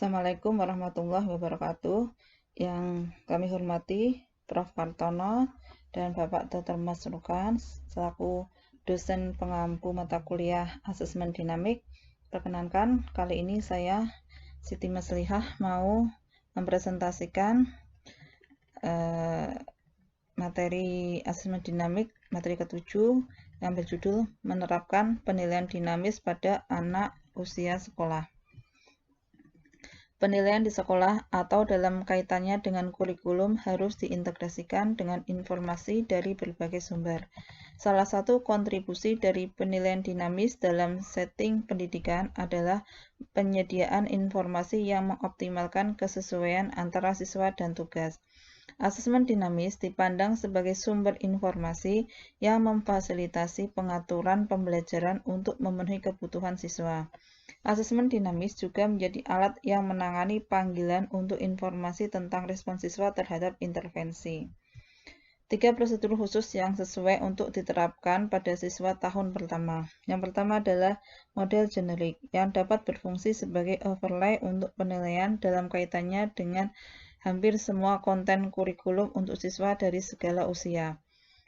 Assalamualaikum warahmatullahi wabarakatuh. Yang kami hormati Prof. Kartono dan Bapak Dr. Mas Rukan selaku dosen pengampu mata kuliah Asesmen Dinamik. Perkenankan, kali ini saya Siti Maslihah mau mempresentasikan materi Asesmen Dinamik, materi ke-7 yang berjudul Menerapkan Penilaian Dinamis pada Anak Usia Sekolah. Penilaian di sekolah atau dalam kaitannya dengan kurikulum harus diintegrasikan dengan informasi dari berbagai sumber. Salah satu kontribusi dari penilaian dinamis dalam setting pendidikan adalah penyediaan informasi yang mengoptimalkan kesesuaian antara siswa dan tugas. Asesmen dinamis dipandang sebagai sumber informasi yang memfasilitasi pengaturan pembelajaran untuk memenuhi kebutuhan siswa. Asesmen dinamis juga menjadi alat yang menangani panggilan untuk informasi tentang respon siswa terhadap intervensi. 3 prosedur khusus yang sesuai untuk diterapkan pada siswa tahun pertama. Yang pertama adalah model generik yang dapat berfungsi sebagai overlay untuk penilaian dalam kaitannya dengan hampir semua konten kurikulum untuk siswa dari segala usia.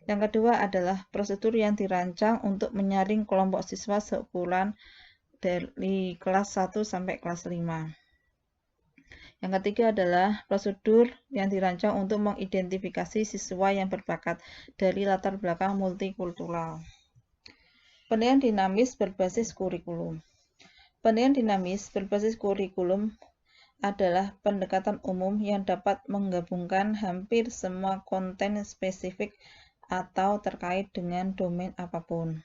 Yang kedua adalah prosedur yang dirancang untuk menyaring kelompok siswa seukuran dari kelas 1 sampai kelas 5. Yang ketiga adalah prosedur yang dirancang untuk mengidentifikasi siswa yang berbakat dari latar belakang multikultural. Penilaian dinamis berbasis kurikulum. Penilaian dinamis berbasis kurikulum adalah pendekatan umum yang dapat menggabungkan hampir semua konten spesifik atau terkait dengan domain apapun.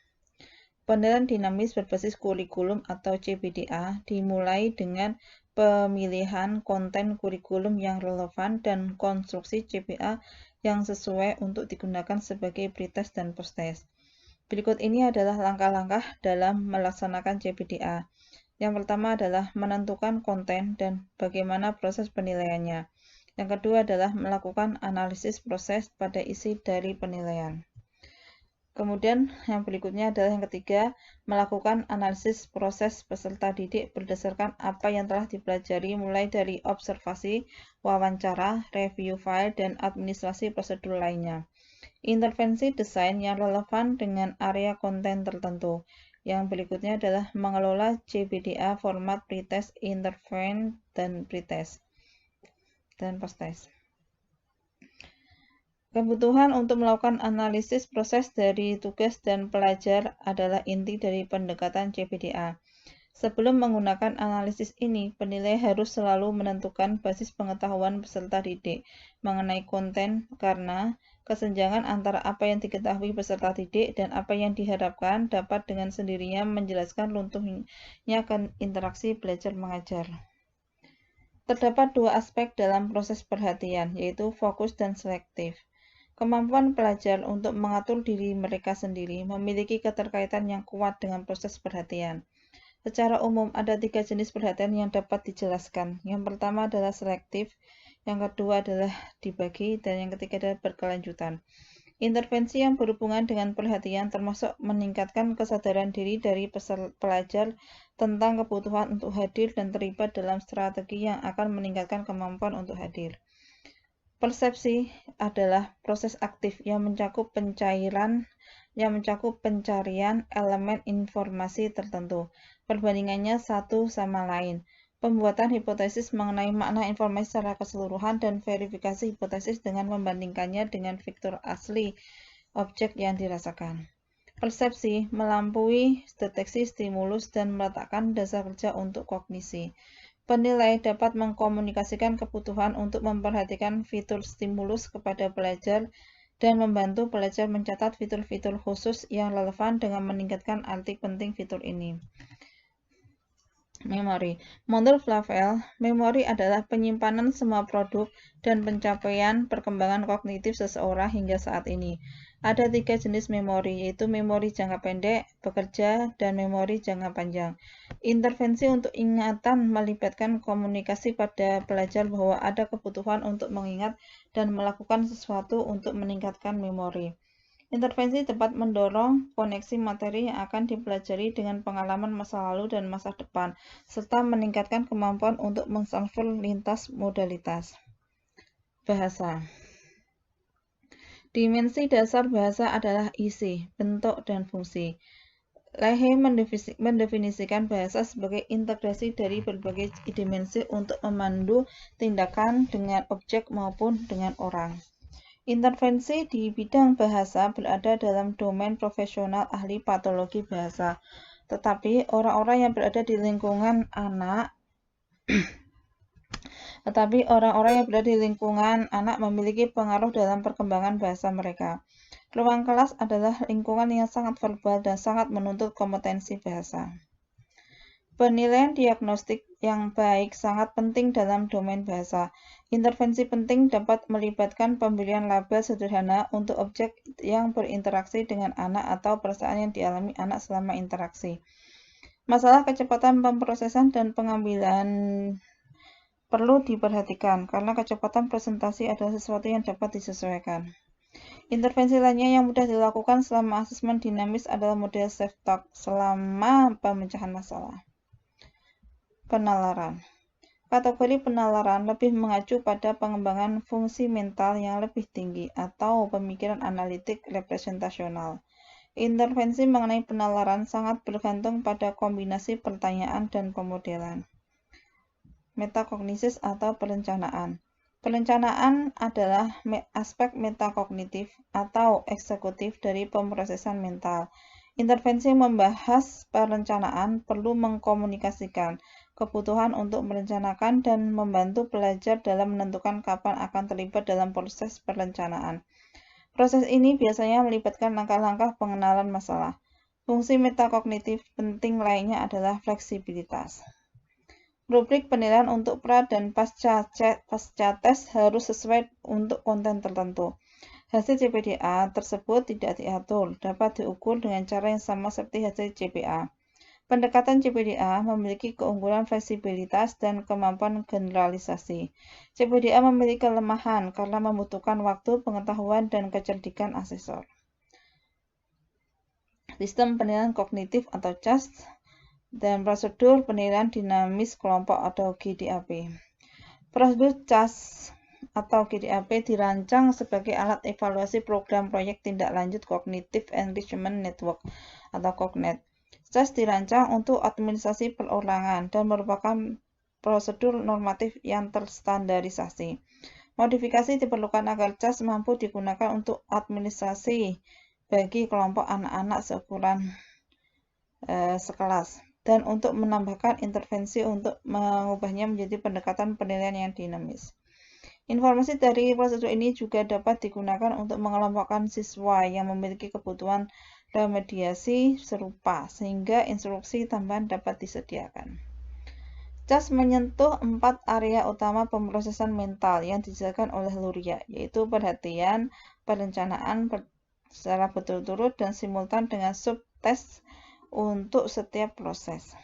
Penilaian dinamis berbasis kurikulum atau CPDA dimulai dengan pemilihan konten kurikulum yang relevan dan konstruksi CPA yang sesuai untuk digunakan sebagai pretest dan posttest. Berikut ini adalah langkah-langkah dalam melaksanakan CPDA. Yang pertama adalah menentukan konten dan bagaimana proses penilaiannya. Yang kedua adalah melakukan analisis proses pada isi dari penilaian. Kemudian yang berikutnya adalah yang ketiga, melakukan analisis proses peserta didik berdasarkan apa yang telah dipelajari mulai dari observasi, wawancara, review file, dan administrasi prosedur lainnya. Intervensi desain yang relevan dengan area konten tertentu. Yang berikutnya adalah mengelola CPDA format pretest, intervene, dan pretest, dan posttest. Kebutuhan untuk melakukan analisis proses dari tugas dan pelajar adalah inti dari pendekatan CPDA. Sebelum menggunakan analisis ini, penilai harus selalu menentukan basis pengetahuan peserta didik mengenai konten karena kesenjangan antara apa yang diketahui peserta didik dan apa yang diharapkan dapat dengan sendirinya menjelaskan runtuhnya interaksi belajar mengajar. Terdapat dua aspek dalam proses perhatian, yaitu fokus dan selektif. Kemampuan pelajar untuk mengatur diri mereka sendiri memiliki keterkaitan yang kuat dengan proses perhatian. Secara umum, ada 3 jenis perhatian yang dapat dijelaskan. Yang pertama adalah selektif, yang kedua adalah dibagi, dan yang ketiga adalah berkelanjutan. Intervensi yang berhubungan dengan perhatian termasuk meningkatkan kesadaran diri dari pelajar tentang kebutuhan untuk hadir dan terlibat dalam strategi yang akan meningkatkan kemampuan untuk hadir. Persepsi adalah proses aktif yang mencakup pencarian elemen informasi tertentu, perbandingannya satu sama lain, pembuatan hipotesis mengenai makna informasi secara keseluruhan, dan verifikasi hipotesis dengan membandingkannya dengan faktor asli objek yang dirasakan. Persepsi melampaui deteksi stimulus dan meletakkan dasar kerja untuk kognisi. Penilai dapat mengkomunikasikan kebutuhan untuk memperhatikan fitur stimulus kepada pelajar dan membantu pelajar mencatat fitur-fitur khusus yang relevan dengan meningkatkan arti penting fitur ini. Memori. Menurut Flavel, memori adalah penyimpanan semua produk dan pencapaian perkembangan kognitif seseorang hingga saat ini. Ada 3 jenis memori, yaitu memori jangka pendek, bekerja, dan memori jangka panjang. Intervensi untuk ingatan melibatkan komunikasi pada pelajar bahwa ada kebutuhan untuk mengingat dan melakukan sesuatu untuk meningkatkan memori. Intervensi dapat mendorong koneksi materi yang akan dipelajari dengan pengalaman masa lalu dan masa depan, serta meningkatkan kemampuan untuk mentransfer lintas modalitas. Bahasa. Dimensi dasar bahasa adalah isi, bentuk, dan fungsi. Leahy mendefinisikan bahasa sebagai integrasi dari berbagai dimensi untuk memandu tindakan dengan objek maupun dengan orang. Intervensi di bidang bahasa berada dalam domain profesional ahli patologi bahasa, tetapi orang-orang yang berada di lingkungan anak memiliki pengaruh dalam perkembangan bahasa mereka. Ruang kelas adalah lingkungan yang sangat verbal dan sangat menuntut kompetensi bahasa. Penilaian diagnostik yang baik sangat penting dalam domain bahasa. Intervensi penting dapat melibatkan pemberian label sederhana untuk objek yang berinteraksi dengan anak atau perasaan yang dialami anak selama interaksi. Masalah kecepatan pemrosesan dan pengambilan perlu diperhatikan, karena kecepatan presentasi adalah sesuatu yang dapat disesuaikan. Intervensi lainnya yang mudah dilakukan selama asesmen dinamis adalah model self-talk selama pemecahan masalah. Penalaran. Kategori penalaran lebih mengacu pada pengembangan fungsi mental yang lebih tinggi atau pemikiran analitik representasional. Intervensi mengenai penalaran sangat bergantung pada kombinasi pertanyaan dan pemodelan. Metakognisis atau perencanaan. Perencanaan adalah aspek metakognitif atau eksekutif dari pemrosesan mental. Intervensi membahas perencanaan perlu mengkomunikasikan kebutuhan untuk merencanakan dan membantu pelajar dalam menentukan kapan akan terlibat dalam proses perencanaan. Proses ini biasanya melibatkan langkah-langkah pengenalan masalah. Fungsi metakognitif penting lainnya adalah fleksibilitas. Rubrik penilaian untuk pra dan pasca tes harus sesuai untuk konten tertentu. Hasil CPDA tersebut tidak diatur, dapat diukur dengan cara yang sama seperti hasil CPA. Pendekatan CPDA memiliki keunggulan fleksibilitas dan kemampuan generalisasi. CPDA memiliki kelemahan karena membutuhkan waktu, pengetahuan, dan kecerdikan asesor. Sistem penilaian kognitif atau CAS dan prosedur penilaian dinamis kelompok atau GDAP. Prosedur CAS atau GDAP dirancang sebagai alat evaluasi program proyek tindak lanjut Cognitive Enrichment Network atau COGNET. CAS dirancang untuk administrasi perorangan dan merupakan prosedur normatif yang terstandarisasi. Modifikasi diperlukan agar CAS mampu digunakan untuk administrasi bagi kelompok anak-anak seukuran sekelas, dan untuk menambahkan intervensi untuk mengubahnya menjadi pendekatan penilaian yang dinamis. Informasi dari prosedur ini juga dapat digunakan untuk mengelompokkan siswa yang memiliki kebutuhan remediasi serupa, sehingga instruksi tambahan dapat disediakan. CAS menyentuh 4 area utama pemrosesan mental yang dijelaskan oleh Luria, yaitu perhatian, perencanaan secara berturut-turut dan simultan dengan subtes untuk setiap proses.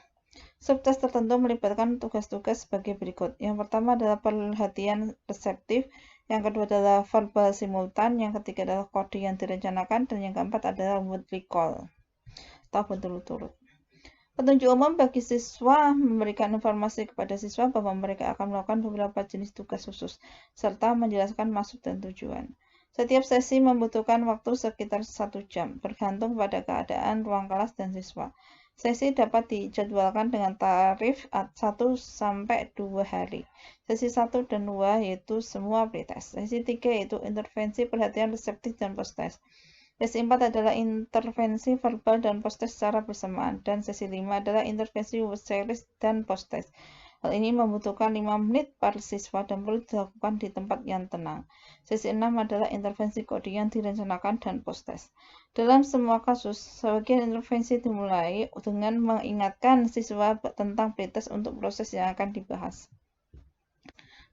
Subtes tertentu melibatkan tugas-tugas sebagai berikut. Yang pertama adalah perhatian reseptif, yang kedua adalah verbal simultan, yang ketiga adalah kode yang direncanakan, dan yang keempat adalah word recall atau berturut-turut. Petunjuk umum bagi siswa memberikan informasi kepada siswa bahwa mereka akan melakukan beberapa jenis tugas khusus, serta menjelaskan maksud dan tujuan. Setiap sesi membutuhkan waktu sekitar 1 jam, bergantung pada keadaan, ruang kelas, dan siswa. Sesi dapat dijadwalkan dengan tarif 1-2 hari. Sesi 1 dan 2 yaitu semua pretest. Sesi 3 yaitu intervensi perhatian reseptif dan post-test. Sesi 4 adalah intervensi verbal dan post-test secara bersamaan. Dan sesi 5 adalah intervensi word series dan post-test. Hal ini membutuhkan 5 menit per siswa dan perlu dilakukan di tempat yang tenang. Sesi 6 adalah intervensi kode yang direncanakan dan post-test. Dalam semua kasus, sebagian intervensi dimulai dengan mengingatkan siswa tentang pretest untuk proses yang akan dibahas.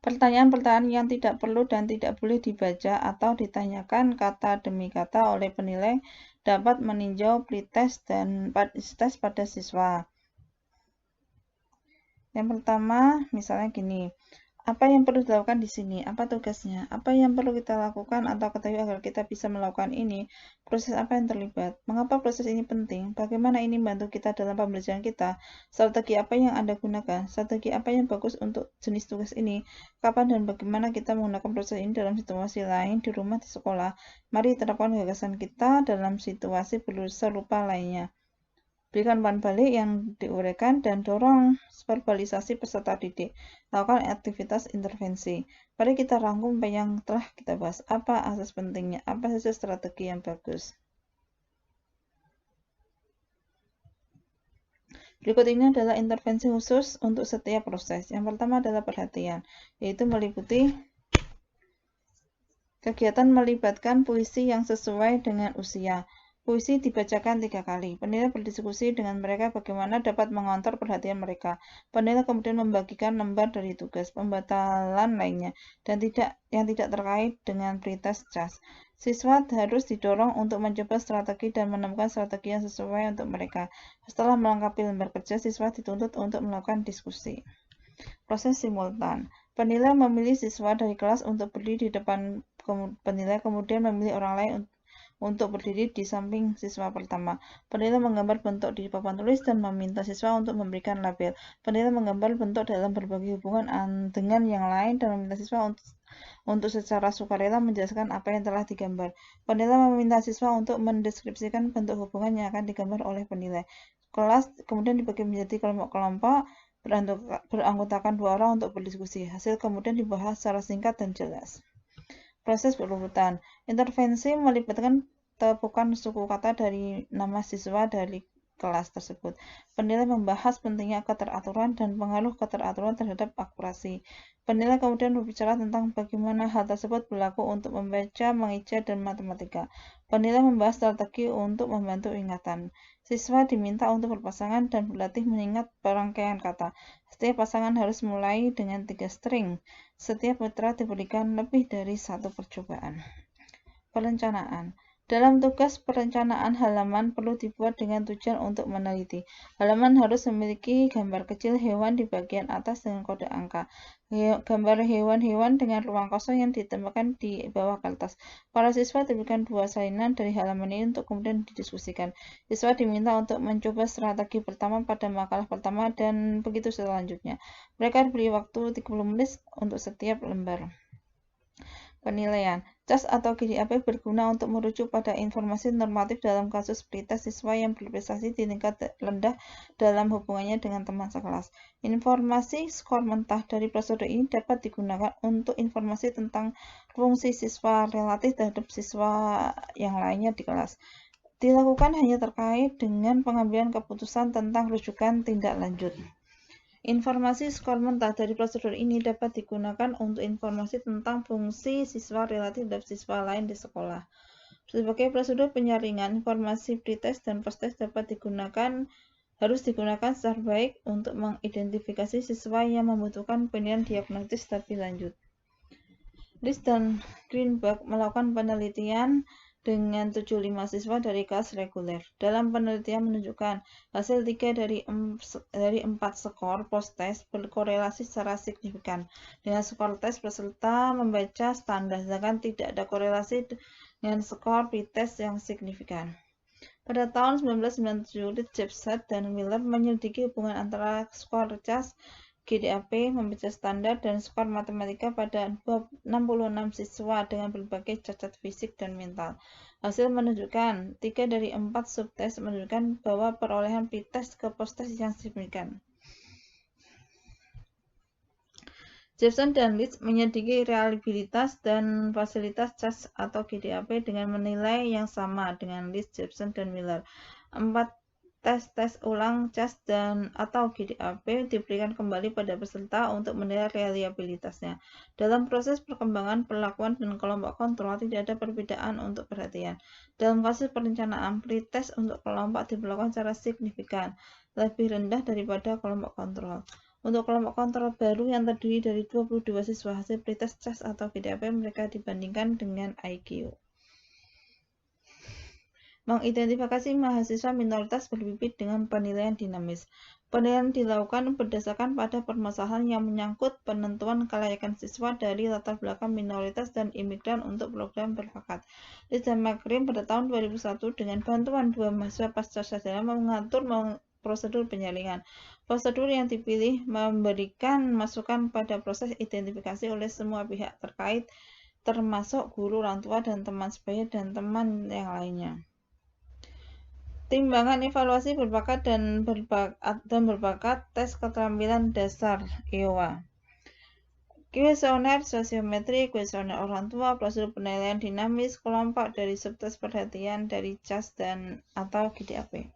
Pertanyaan-pertanyaan yang tidak perlu dan tidak boleh dibaca atau ditanyakan kata demi kata oleh penilai dapat meninjau pretest dan tes pada siswa. Yang pertama, misalnya gini, Apa yang perlu dilakukan di sini? Apa tugasnya? Apa yang perlu kita lakukan atau ketahui agar kita bisa melakukan ini? Proses apa yang terlibat? Mengapa proses ini penting? Bagaimana ini membantu kita dalam pembelajaran kita? Strategi apa yang Anda gunakan? Strategi apa yang bagus untuk jenis tugas ini? Kapan dan bagaimana kita menggunakan proses ini dalam situasi lain, di rumah, di sekolah? Mari terapkan gagasan kita dalam situasi serupa lainnya. Berikan umpan balik yang diuraikan dan dorong verbalisasi peserta didik. Lakukan aktivitas intervensi. Mari kita rangkum apa yang telah kita bahas. Apa asas pentingnya? Apa saja strategi yang bagus? Berikut ini adalah intervensi khusus untuk setiap proses. Yang pertama adalah perhatian, yaitu meliputi kegiatan melibatkan puisi yang sesuai dengan usia. Puisi dibacakan 3 kali. Penilai berdiskusi dengan mereka bagaimana dapat mengontrol perhatian mereka. Penilai kemudian membagikan lembar dari tugas, pembatalan lainnya, dan yang tidak terkait dengan pretest CAS. Siswa harus didorong untuk mencoba strategi dan menemukan strategi yang sesuai untuk mereka. Setelah melengkapi lembar kerja, siswa dituntut untuk melakukan diskusi. Proses simultan. Penilai memilih siswa dari kelas untuk berdiri di depan penilai, kemudian memilih orang lain untuk berdiri di samping siswa pertama. Penilai menggambar bentuk di papan tulis dan meminta siswa untuk memberikan label. Penilai menggambar bentuk dalam berbagai hubungan dengan yang lain dan meminta siswa untuk secara sukarela menjelaskan apa yang telah digambar. Penilai meminta siswa untuk mendeskripsikan bentuk hubungan yang akan digambar oleh penilai. Kelas kemudian dibagi menjadi kelompok-kelompok beranggotakan 2 orang untuk berdiskusi. Hasil kemudian dibahas secara singkat dan jelas. Proses berurutan. Intervensi melibatkan tepukan suku kata dari nama siswa dari kelas tersebut. Penilai membahas pentingnya keteraturan dan pengaruh keteraturan terhadap akurasi. Penilai kemudian berbicara tentang bagaimana hal tersebut berlaku untuk membaca, mengeja, dan matematika. Penilai membahas strategi untuk membantu ingatan. Siswa diminta untuk berpasangan dan berlatih mengingat rangkaian kata. Setiap pasangan harus mulai dengan 3 string. Setiap mitra diberikan lebih dari 1 percobaan. Perencanaan. Dalam tugas perencanaan halaman perlu dibuat dengan tujuan untuk meneliti. Halaman harus memiliki gambar kecil hewan di bagian atas dengan kode angka. Gambar hewan-hewan dengan ruang kosong yang ditambahkan di bawah kertas. Para siswa diberikan 2 salinan dari halaman ini untuk kemudian didiskusikan. Siswa diminta untuk mencoba strategi pertama pada makalah pertama dan begitu selanjutnya. Mereka diberi waktu 30 menit untuk setiap lembar. Penilaian. CAS atau GDAP berguna untuk merujuk pada informasi normatif dalam kasus pretest siswa yang berprestasi di tingkat rendah dalam hubungannya dengan teman sekelas. Informasi skor mentah dari prosedur ini dapat digunakan untuk informasi tentang fungsi siswa relatif terhadap siswa yang lainnya di kelas. Dilakukan hanya terkait dengan pengambilan keputusan tentang rujukan tindak lanjut. Informasi skor mentah dari prosedur ini dapat digunakan untuk informasi tentang fungsi siswa relatif dan siswa lain di sekolah. Sebagai prosedur penyaringan, informasi pretest dan posttest harus digunakan secara baik untuk mengidentifikasi siswa yang membutuhkan penilaian diagnostis lebih lanjut. List dan Greenberg melakukan penelitian dengan 75 siswa dari kelas reguler. Dalam penelitian menunjukkan hasil 3 dari 4 skor post-test berkorelasi secara signifikan dengan skor tes peserta membaca standar, sedangkan tidak ada korelasi dengan skor pretest yang signifikan. Pada tahun 1997, Jepsen dan Miller menyelidiki hubungan antara skor CAS, GDAP, membaca standar, dan skor matematika pada 66 siswa dengan berbagai cacat fisik dan mental. Hasil menunjukkan 3 dari 4 subtes menunjukkan bahwa perolehan pretest ke posttest yang signifikan. Jepsen dan Leach menyelidiki reliabilitas dan fasilitas CAS atau GDAP dengan menilai yang sama dengan Leach, Jepsen, dan Miller. 4 tes ulang CAS atau GDAP diberikan kembali pada peserta untuk menilai reliabilitasnya. Dalam proses perkembangan perlakuan dan kelompok kontrol tidak ada perbedaan untuk perhatian. Dalam kasus perencanaan, pretest untuk kelompok diperlakukan secara signifikan, lebih rendah daripada kelompok kontrol. Untuk kelompok kontrol baru yang terdiri dari 22 siswa, hasil pretest CAS atau GDAP mereka dibandingkan dengan IQ. Mengidentifikasi mahasiswa minoritas berbibit dengan penilaian dinamis. Penilaian dilakukan berdasarkan pada permasalahan yang menyangkut penentuan kelayakan siswa dari latar belakang minoritas dan imigran untuk program berbakat. Rizal Makrim pada tahun 2001 dengan bantuan 2 mahasiswa pasca sarjana mengatur prosedur penyaringan. Prosedur yang dipilih memberikan masukan pada proses identifikasi oleh semua pihak terkait, termasuk guru, orang tua, dan teman sebaya dan teman yang lainnya. Timbangan evaluasi berbakat dan berbakat tes keterampilan dasar (EOA). Kuesioner sosiometri, kuesioner orang tua, prosedur penilaian dinamis, kelompok dari subtes perhatian dari CAS dan atau GDAP.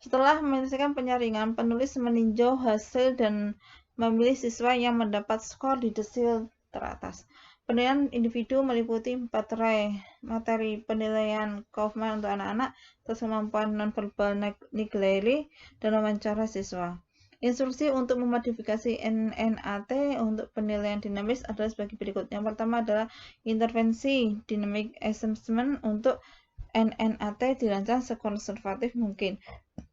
Setelah menyelesaikan penyaringan, penulis meninjau hasil dan memilih siswa yang mendapat skor di desil teratas. Penilaian individu meliputi 4 materi penilaian Kaufman untuk anak-anak, tes kemampuan nonverbal Niggleri, dan wawancara siswa. Instruksi untuk memodifikasi NNAT untuk penilaian dinamis adalah sebagai berikut. Yang pertama adalah intervensi dynamic assessment untuk NNAT dirancang sekonservatif mungkin,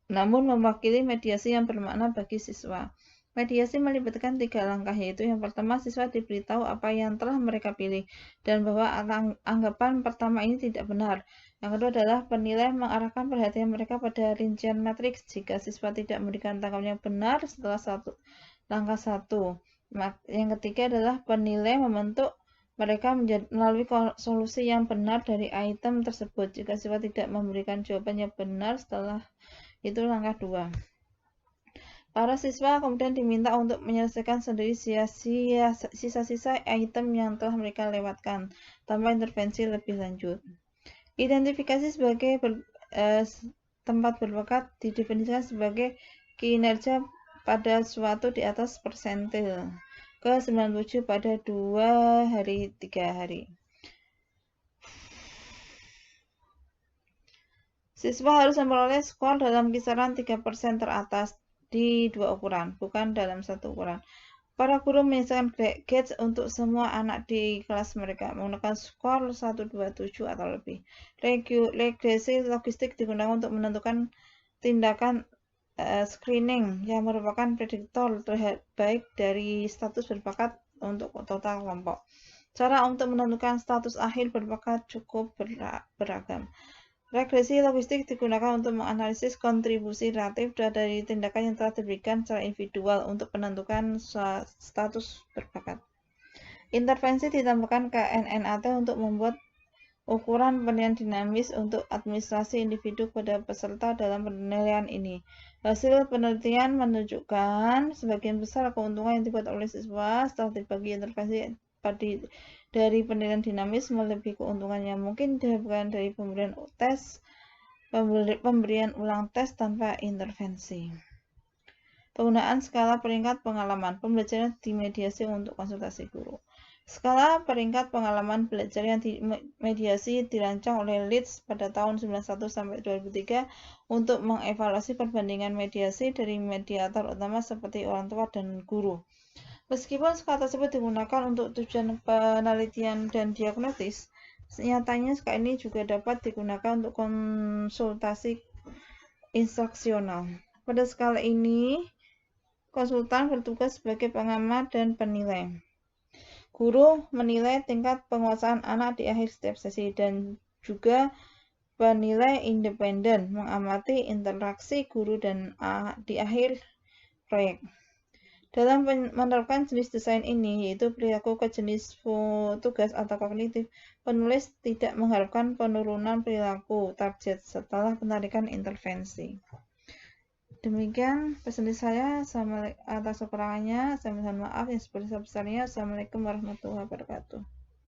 namun mewakili mediasi yang bermakna bagi siswa. Mediasi melibatkan 3 langkah, yaitu yang pertama, siswa diberitahu apa yang telah mereka pilih dan bahwa anggapan pertama ini tidak benar. Yang kedua adalah penilai mengarahkan perhatian mereka pada rincian matriks jika siswa tidak memberikan tanggapan yang benar setelah langkah 1. Yang ketiga adalah penilai membentuk mereka melalui solusi yang benar dari item tersebut. Jika siswa tidak memberikan jawaban yang benar setelah itu langkah 2. Para siswa kemudian diminta untuk menyelesaikan sendiri sisa-sisa item yang telah mereka lewatkan tanpa intervensi lebih lanjut. Identifikasi sebagai tempat berbakat didefinisikan sebagai kinerja pada suatu di atas persentil ke 97 pada 2 hari 3 hari. Siswa harus memperoleh skor dalam kisaran 3% teratas di 2 ukuran, bukan dalam 1 ukuran. Para guru menyelesaikan grades untuk semua anak di kelas mereka menggunakan skor 127 atau lebih. Regresi logistik digunakan untuk menentukan tindakan screening yang merupakan prediktor terbaik dari status berbakat untuk total kelompok. Cara untuk menentukan status akhir berbakat cukup beragam. Regresi logistik digunakan untuk menganalisis kontribusi relatif dari tindakan yang telah diberikan secara individual untuk menentukan status berbakat. Intervensi ditambahkan ke NNAT untuk membuat ukuran penilaian dinamis untuk administrasi individu pada peserta dalam penilaian ini. Hasil penelitian menunjukkan sebagian besar keuntungan yang dibuat oleh siswa setelah dibagi intervensi dari penilaian dinamis melebihi keuntungan yang mungkin didapatkan dari pemberian ulang tes tanpa intervensi. Penggunaan skala peringkat pengalaman pembelajaran dimediasi untuk konsultasi guru. Skala peringkat pengalaman belajar yang dimediasi dirancang oleh Leeds pada tahun 1991 sampai 2003 untuk mengevaluasi perbandingan mediasi dari mediator utama seperti orang tua dan guru. Meskipun skala tersebut digunakan untuk tujuan penelitian dan diagnosis, nyatanya skala ini juga dapat digunakan untuk konsultasi instruksional. Pada skala ini, konsultan bertugas sebagai pengamat dan penilai. Guru menilai tingkat penguasaan anak di akhir setiap sesi dan juga penilai independen mengamati interaksi guru dan di akhir proyek. Dalam menerapkan jenis desain ini, yaitu perilaku ke jenis tugas atau kognitif, penulis tidak mengharapkan penurunan perilaku target setelah penarikan intervensi. Demikian pesan saya. Atas kekurangannya, saya mohon maaf yang sebesar-besarnya. Assalamualaikum warahmatullahi wabarakatuh.